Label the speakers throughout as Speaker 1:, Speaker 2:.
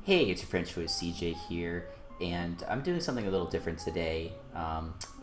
Speaker 1: Hey, it's your French Choice CJ here, and I'm doing something a little different today.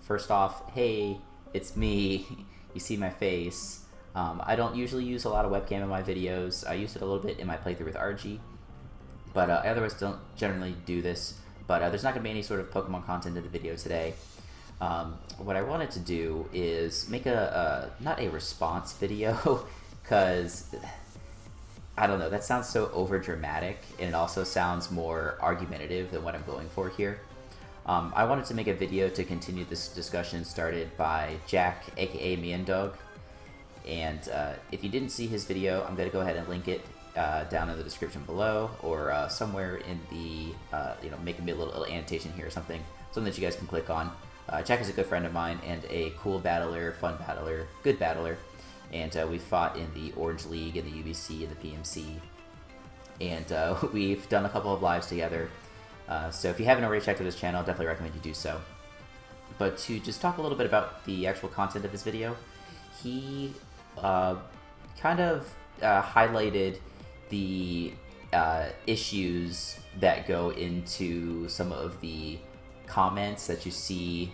Speaker 1: First off, hey, it's me. You see my face. I don't usually use a lot of webcam in my videos. I used it a little bit in my playthrough with RG, but I otherwise don't generally do this. But there's not going to be any sort of Pokemon content in the video today. What I wanted to do is make not a response video, because I don't know, that sounds so over dramatic, and it also sounds more argumentative than what I'm going for here. I wanted to make a video to continue this discussion started by Jack, aka Miendoge, and if you didn't see his video, I'm going to go ahead and link it down in the description below, or somewhere in the, make a little annotation here or something that you guys can click on. Jack is a good friend of mine and a cool battler, fun battler, good battler. And we fought in the Orange League, in the UBC, and the PMC. And we've done a couple of lives together. So if you haven't already checked out his channel, definitely recommend you do so. But to just talk a little bit about the actual content of his video, he kind of highlighted the issues that go into some of the comments that you see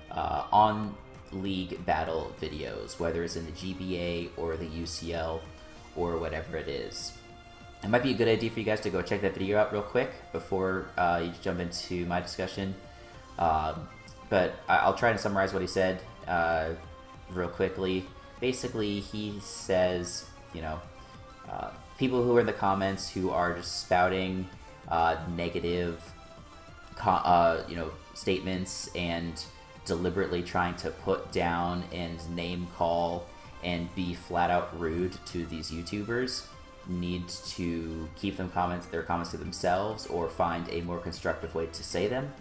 Speaker 1: on League battle videos, whether it's in the GBA or the UCL or whatever it is. It might be a good idea for you guys to go check that video out real quick before you jump into my discussion. But I'll try to summarize what he said real quickly. Basically, he says, people who are in the comments who are just spouting negative, statements and deliberately trying to put down and name call and be flat out rude to these YouTubers need to keep their comments to themselves, or find a more constructive way to say them.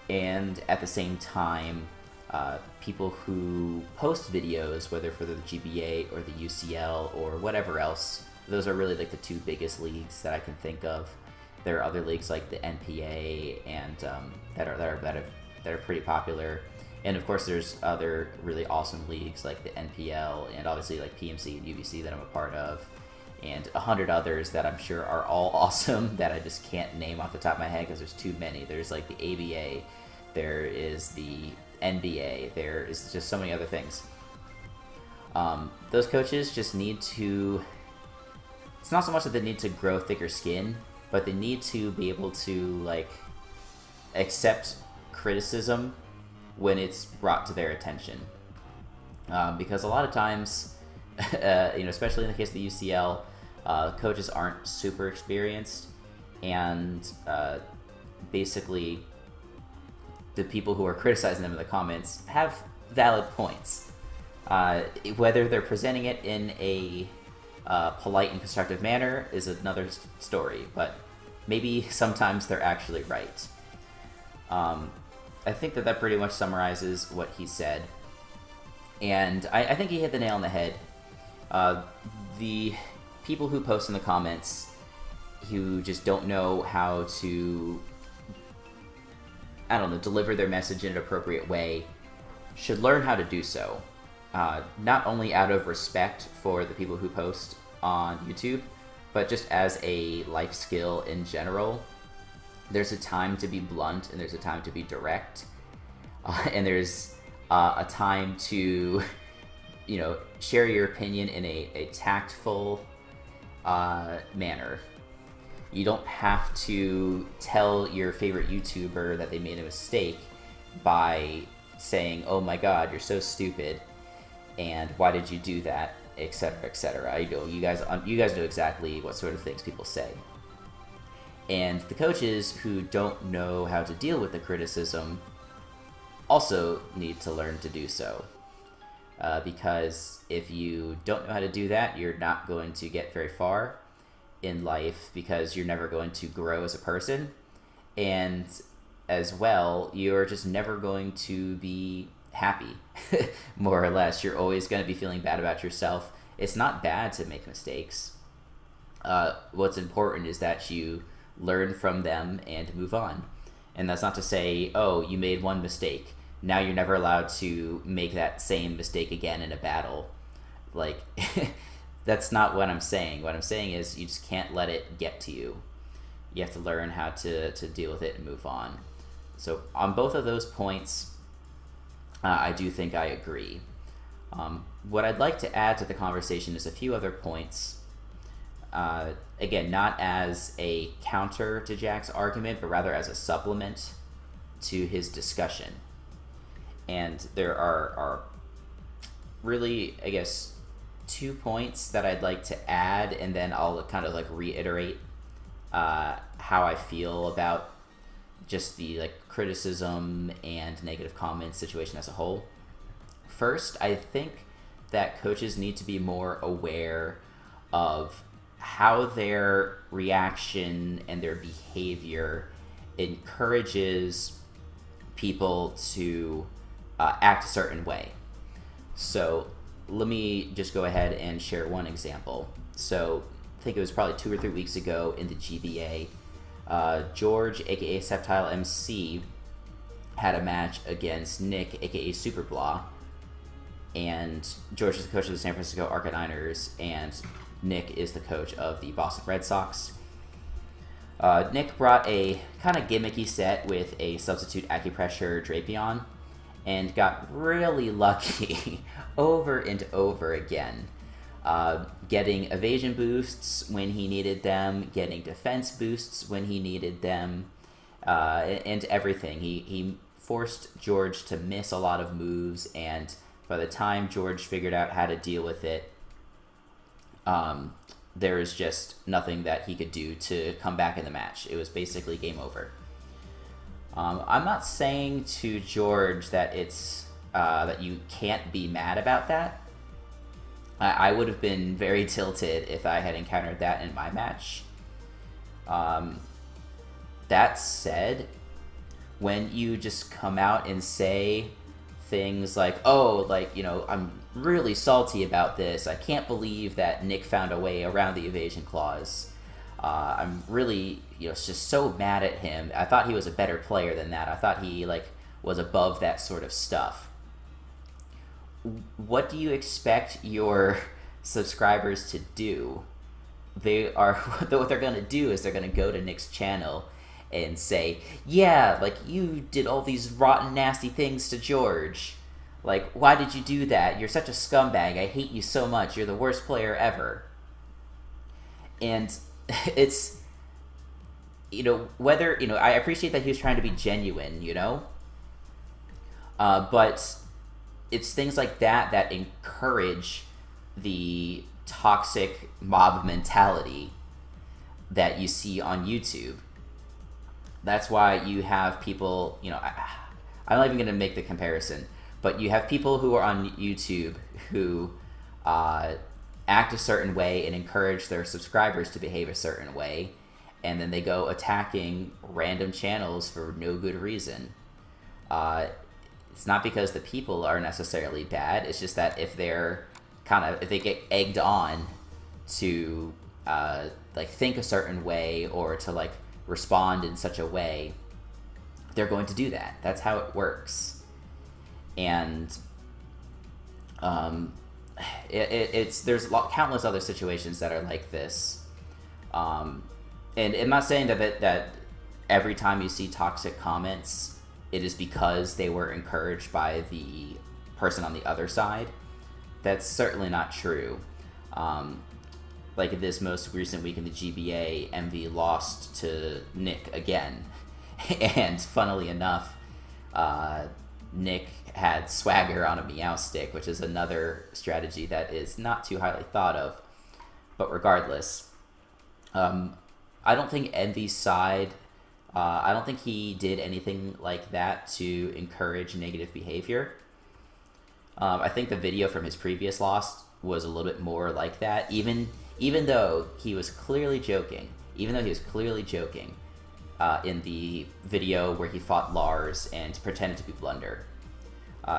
Speaker 1: And at the same time, people who post videos, whether for the GBA or the UCL or whatever else, those are really like the two biggest leagues that I can think of. There are other leagues like the NPA and that are pretty popular, and of course there's other really awesome leagues like the NPL and obviously like PMC and UBC that I'm a part of, and 100 others that I'm sure are all awesome that I just can't name off the top of my head because there's too many. There's like the ABA, there is the NBA, there is just so many other things. Those coaches just need to, it's not so much that they need to grow thicker skin, but they need to be able to accept criticism when it's brought to their attention, because a lot of times, especially in the case of the UCL, coaches aren't super experienced, and basically the people who are criticizing them in the comments have valid points. Whether they're presenting it in a polite and constructive manner is another story, but maybe sometimes they're actually right. I think that pretty much summarizes what he said, and I think he hit the nail on the head. The people who post in the comments who just don't know how to, deliver their message in an appropriate way should learn how to do so. Not only out of respect for the people who post on YouTube, but just as a life skill in general. There's a time to be blunt, and there's a time to be direct, and there's a time to, share your opinion in a tactful manner. You don't have to tell your favorite YouTuber that they made a mistake by saying, "Oh my God, you're so stupid," and "Why did you do that?" etc., etc. You guys know exactly what sort of things people say. And the coaches who don't know how to deal with the criticism also need to learn to do so. Because if you don't know how to do that, you're not going to get very far in life, because you're never going to grow as a person. And as well, you're just never going to be happy, more or less. You're always going to be feeling bad about yourself. It's not bad to make mistakes. What's important is that you learn from them and move on. And that's not to say, oh, you made one mistake, now you're never allowed to make that same mistake again in a battle. That's not what I'm saying. What I'm saying is you just can't let it get to you. You have to learn how to deal with it and move on. So on both of those points, I do think I agree. What I'd like to add to the conversation is a few other points. Again, not as a counter to Jack's argument, but rather as a supplement to his discussion. And there are really, I guess, 2 points that I'd like to add, and then I'll kind of like reiterate how I feel about just the like criticism and negative comments situation as a whole. First, I think that coaches need to be more aware of how their reaction and their behavior encourages people to act a certain way. So let me just go ahead and share one example. So I think it was probably 2 or 3 weeks ago in the GBA, George, aka Septile MC, had a match against Nick, aka Super Blah, and George is the coach of the San Francisco Arcanines, and Nick is the coach of the Boston Red Sox. Nick brought a kind of gimmicky set with a substitute acupressure Drapion, and got really lucky over and over again. Getting evasion boosts when he needed them, getting defense boosts when he needed them, and everything. He forced George to miss a lot of moves, and by the time George figured out how to deal with it, there was just nothing that he could do to come back in the match. It was basically game over. I'm not saying to George that it's that you can't be mad about that. I would have been very tilted if I had encountered that in my match. That said, when you just come out and say things like, oh, like, you know, I'm really salty about this. I can't believe that Nick found a way around the evasion clause. I'm really, you know, just so mad at him. I thought he was a better player than that. I thought he, like, was above that sort of stuff. What do you expect your subscribers to do? What they're going to do is they're going to go to Nick's channel and say, yeah, like, you did all these rotten, nasty things to George. Like, why did you do that? You're such a scumbag. I hate you so much. You're the worst player ever. And it's, you know, whether, you know, I appreciate that he was trying to be genuine, you know? But it's things like that that encourage the toxic mob mentality that you see on YouTube. That's why you have people, you know, I'm not even going to make the comparison, but you have people who are on YouTube who act a certain way and encourage their subscribers to behave a certain way, and then they go attacking random channels for no good reason. It's not because the people are necessarily bad, it's just that if they get egged on to like think a certain way or to like respond in such a way, they're going to do that. That's how it works. And there's countless other situations that are like this. And I'm not saying that every time you see toxic comments, it is because they were encouraged by the person on the other side. That's certainly not true. Like this most recent week in the GBA, MV lost to Nick again. And funnily enough, Nick had swagger on a meow stick, which is another strategy that is not too highly thought of. But regardless, I don't think Envy's side, I don't think he did anything like that to encourage negative behavior. I think the video from his previous loss was a little bit more like that, even though he was clearly joking. In the video where he fought Lars and pretended to be Blunder.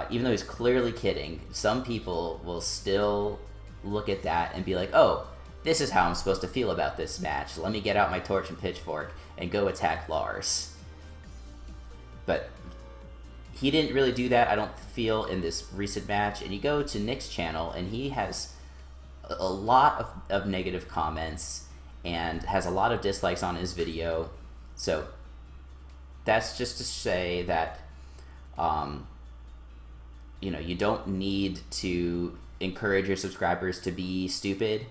Speaker 1: Even though he's clearly kidding, some people will still look at that and be like, oh, this is how I'm supposed to feel about this match. Let me get out my torch and pitchfork and go attack Lars. But he didn't really do that, I don't feel, in this recent match. And you go to Nick's channel, and he has a lot of negative comments, and has a lot of dislikes on his video. So that's just to say that you don't need to encourage your subscribers to be stupid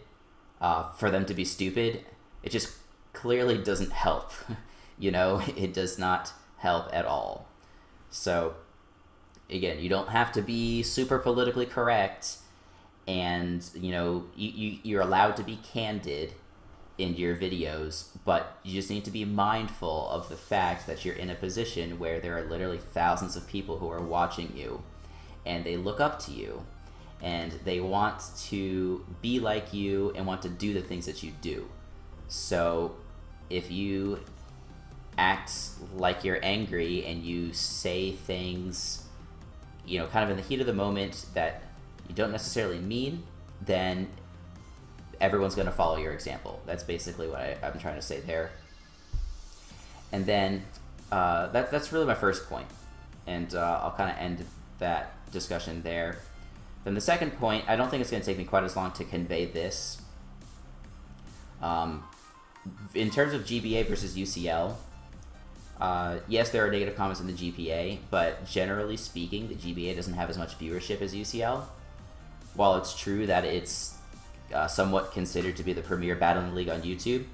Speaker 1: for them to be stupid. It just clearly doesn't help. It does not help at all. So again, you don't have to be super politically correct, and you're allowed to be candid in your videos, but you just need to be mindful of the fact that you're in a position where there are literally thousands of people who are watching you, and they look up to you, and they want to be like you and want to do the things that you do. So if you act like you're angry and you say things, kind of in the heat of the moment that you don't necessarily mean, then everyone's going to follow your example. That's basically what I'm trying to say there. And then that's really my first point, and I'll kind of end that discussion there. Then the second point, I don't think it's going to take me quite as long to convey this. In terms of GBA versus UCL, yes, there are negative comments in the GPA, but generally speaking, the GBA doesn't have as much viewership as UCL. While it's true that it's somewhat considered to be the premier battling league on YouTube,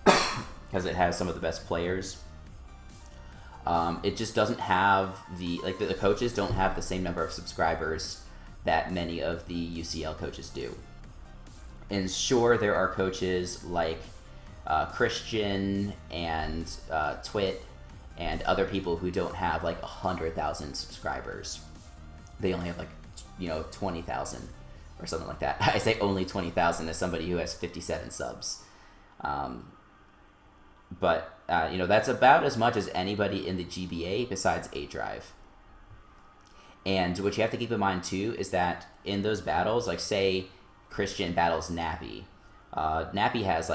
Speaker 1: because it has some of the best players, it just doesn't have the coaches don't have the same number of subscribers that many of the UCL coaches do. And sure, there are coaches like Christian and Twit and other people who don't have 100,000 subscribers. They only have 20,000 or something like that. I say only 20,000 as somebody who has 57 subs. But that's about as much as anybody in the GBA besides A-Drive. And what you have to keep in mind too is that in those battles, say Christian battles Nappy. Nappy has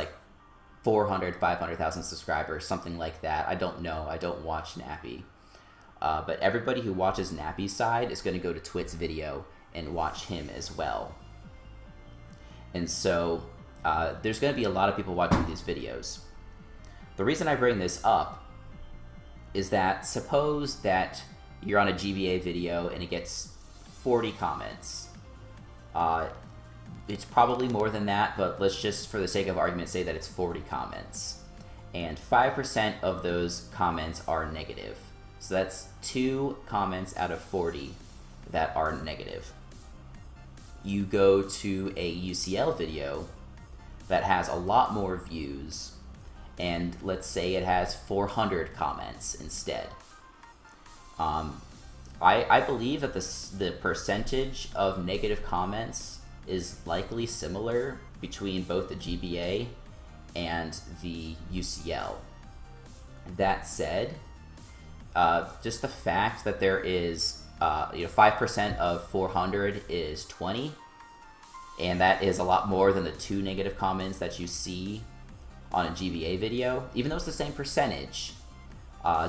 Speaker 1: 400, 500,000 subscribers, something like that. I don't know. I don't watch Nappy. But everybody who watches Nappy's side is going to go to Twit's video and watch him as well. And so there's going to be a lot of people watching these videos. The reason I bring this up is that suppose that you're on a GBA video and it gets 40 comments. It's probably more than that, but let's just, for the sake of argument, say that it's 40 comments. And 5% of those comments are negative. So that's 2 comments out of 40 that are negative. You go to a UCL video that has a lot more views, and let's say it has 400 comments instead. I believe that the percentage of negative comments is likely similar between both the GBA and the UCL. That said, just the fact that there is 5% of 400 is 20, and that is a lot more than the 2 negative comments that you see on a GBA video, even though it's the same percentage.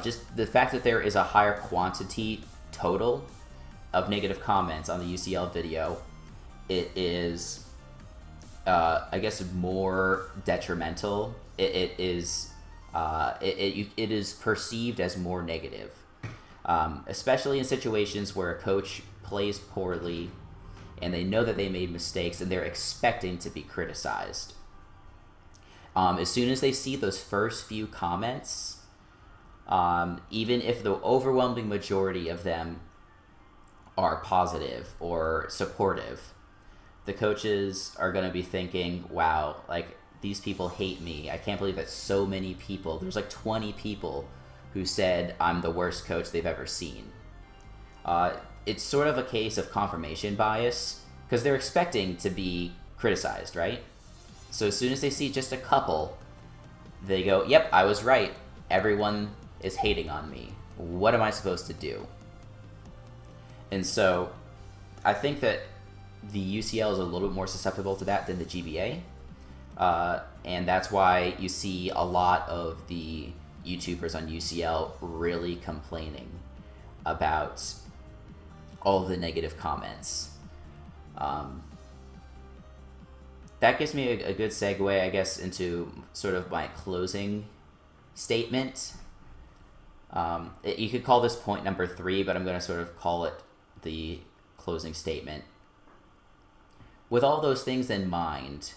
Speaker 1: Just the fact that there is a higher quantity total of negative comments on the UCL video, it is, I guess, more detrimental. It is perceived as more negative, especially in situations where a coach plays poorly and they know that they made mistakes and they're expecting to be criticized. As soon as they see those first few comments, even if the overwhelming majority of them are positive or supportive, the coaches are going to be thinking, wow, these people hate me. I can't believe that so many people, there's 20 people who said I'm the worst coach they've ever seen. It's sort of a case of confirmation bias, because they're expecting to be criticized, right? So as soon as they see just a couple, they go, yep, I was right. Everyone is hating on me. What am I supposed to do? And so I think that the UCL is a little bit more susceptible to that than the GBA. And that's why you see a lot of the YouTubers on UCL really complaining about all the negative comments. that gives me a good segue, I guess, into sort of my closing statement. You could call this point number 3, but I'm going to sort of call it the closing statement. With all those things in mind,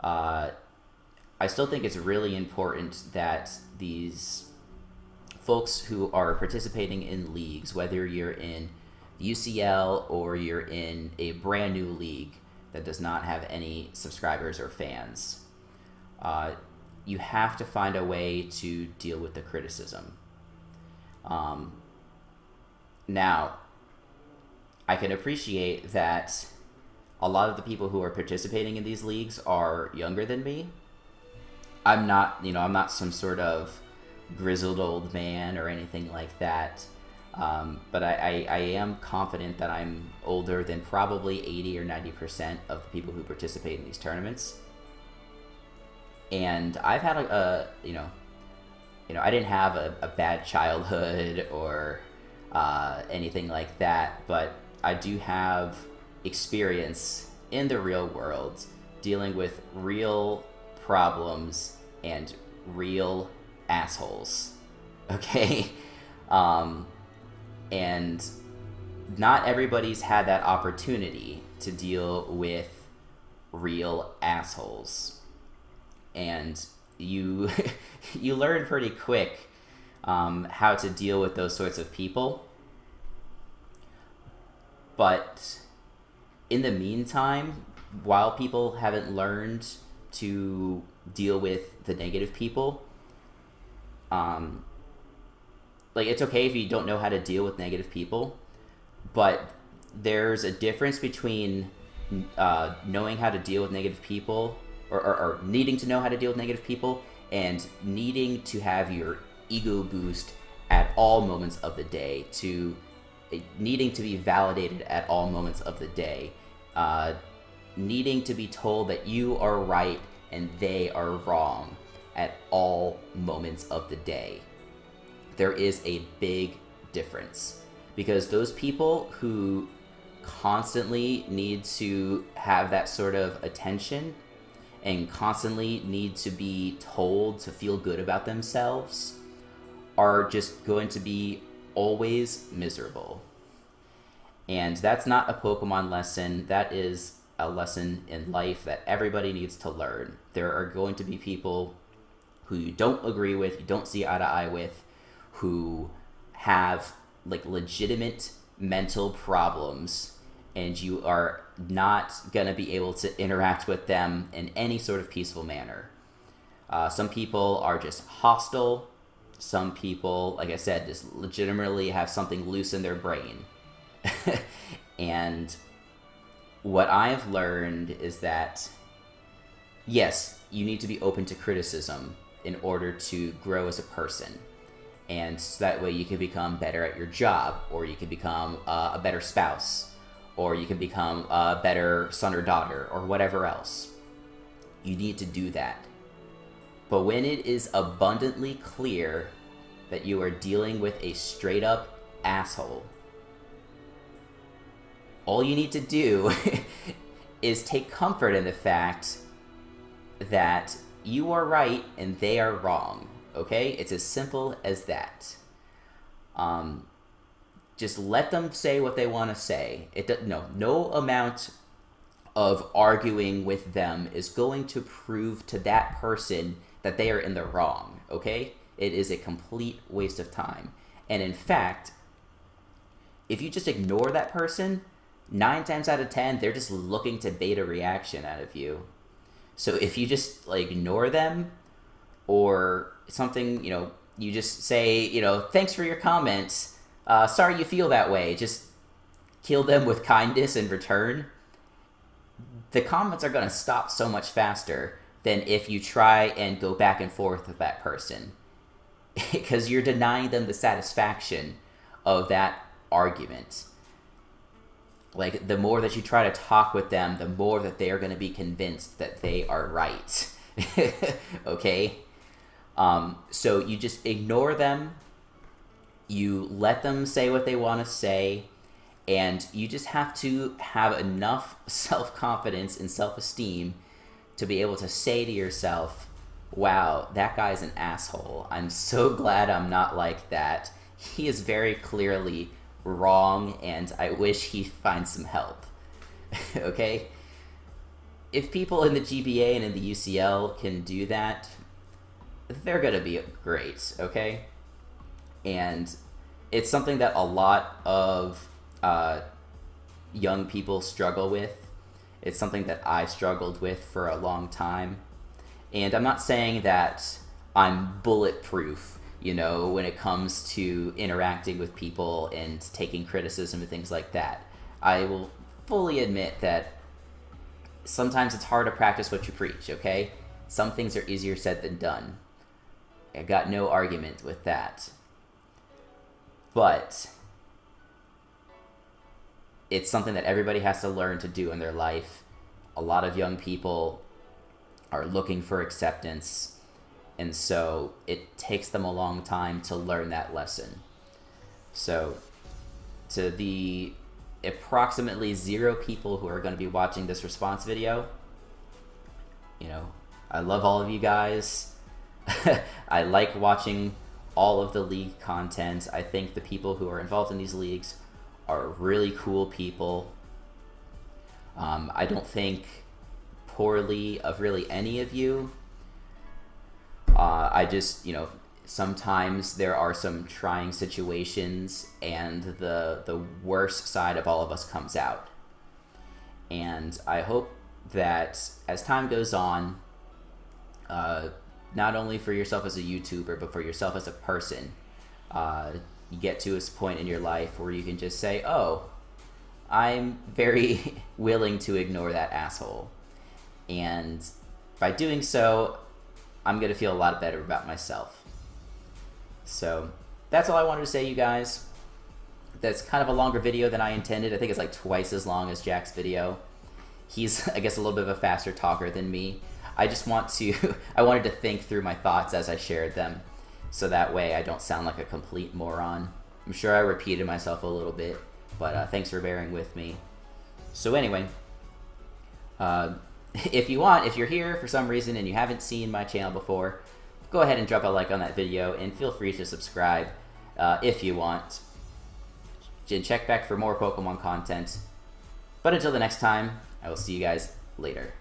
Speaker 1: I still think it's really important that these folks who are participating in leagues, whether you're in UCL or you're in a brand new league that does not have any subscribers or fans, you have to find a way to deal with the criticism. Now, I can appreciate that a lot of the people who are participating in these leagues are younger than me. I'm not some sort of grizzled old man or anything like that. But I am confident that I'm older than probably 80 or 90% of the people who participate in these tournaments. And I've had I didn't have a bad childhood or anything like that, but I do have experience in the real world dealing with real problems and real assholes. Okay? And not everybody's had that opportunity to deal with real assholes. And you you learn pretty quick how to deal with those sorts of people. But in the meantime, while people haven't learned to deal with the negative people, it's okay if you don't know how to deal with negative people, but there's a difference between knowing how to deal with negative people or needing to know how to deal with negative people and needing to have your ego boost at all moments of the day, to needing to be validated at all moments of the day, needing to be told that you are right and they are wrong at all moments of the day. There is a big difference, because those people who constantly need to have that sort of attention and constantly need to be told to feel good about themselves are just going to be always miserable. And that's not a Pokemon lesson. That is a lesson in life that everybody needs to learn. There are going to be people who you don't agree with, you don't see eye to eye with, who have legitimate mental problems, and you are not going to be able to interact with them in any sort of peaceful manner. Some people are just hostile. Some people, like I said, just legitimately have something loose in their brain. And what I've learned is that, yes, you need to be open to criticism in order to grow as a person. And so that way you can become better at your job, or you can become a better spouse, or you can become a better son or daughter, or whatever else. You need to do that. But when it is abundantly clear that you are dealing with a straight up asshole, all you need to do is take comfort in the fact that you are right and they are wrong. Okay? It's as simple as that. Just let them say what they want to say. No amount of arguing with them is going to prove to that person that they are in the wrong. Okay? It is a complete waste of time. And in fact, if you just ignore that person, 9 times out of 10, they're just looking to bait a reaction out of you. So if you just ignore them, or something, you just say, thanks for your comments. Sorry you feel that way. Just kill them with kindness in return. The comments are going to stop so much faster than if you try and go back and forth with that person. Because you're denying them the satisfaction of that argument. The more that you try to talk with them, the more that they are going to be convinced that they are right. Okay? So you just ignore them. You let them say what they want to say. And you just have to have enough self-confidence and self-esteem to be able to say to yourself, wow, that guy's an asshole. I'm so glad I'm not like that. He is very clearly wrong, and I wish he finds some help. Okay? If people in the GBA and in the UCL can do that, they're going to be great, okay? And it's something that a lot of young people struggle with. It's something that I struggled with for a long time. And I'm not saying that I'm bulletproof, you know, when it comes to interacting with people and taking criticism and things like that. I will fully admit that sometimes it's hard to practice what you preach, okay? Some things are easier said than done. I got no argument with that. But it's something that everybody has to learn to do in their life. A lot of young people are looking for acceptance, and so it takes them a long time to learn that lesson. So to the approximately 0 people who are going to be watching this response video, you know, I love all of you guys. I like watching all of the league content. I think the people who are involved in these leagues are really cool people. I don't think poorly of really any of you. I just, you know, sometimes there are some trying situations, and the worst side of all of us comes out. And I hope that as time goes on, not only for yourself as a YouTuber, but for yourself as a person, you get to a point in your life where you can just say, oh, I'm very willing to ignore that asshole. And by doing so, I'm going to feel a lot better about myself. So that's all I wanted to say, you guys. That's kind of a longer video than I intended. I think it's like twice as long as Jack's video. He's, I guess, a little bit of a faster talker than me. I wanted to think through my thoughts as I shared them, so that way I don't sound like a complete moron. I'm sure I repeated myself a little bit, but thanks for bearing with me. So anyway, if you're here for some reason and you haven't seen my channel before, go ahead and drop a like on that video, and feel free to subscribe if you want. And check back for more Pokemon content. But until the next time, I will see you guys later.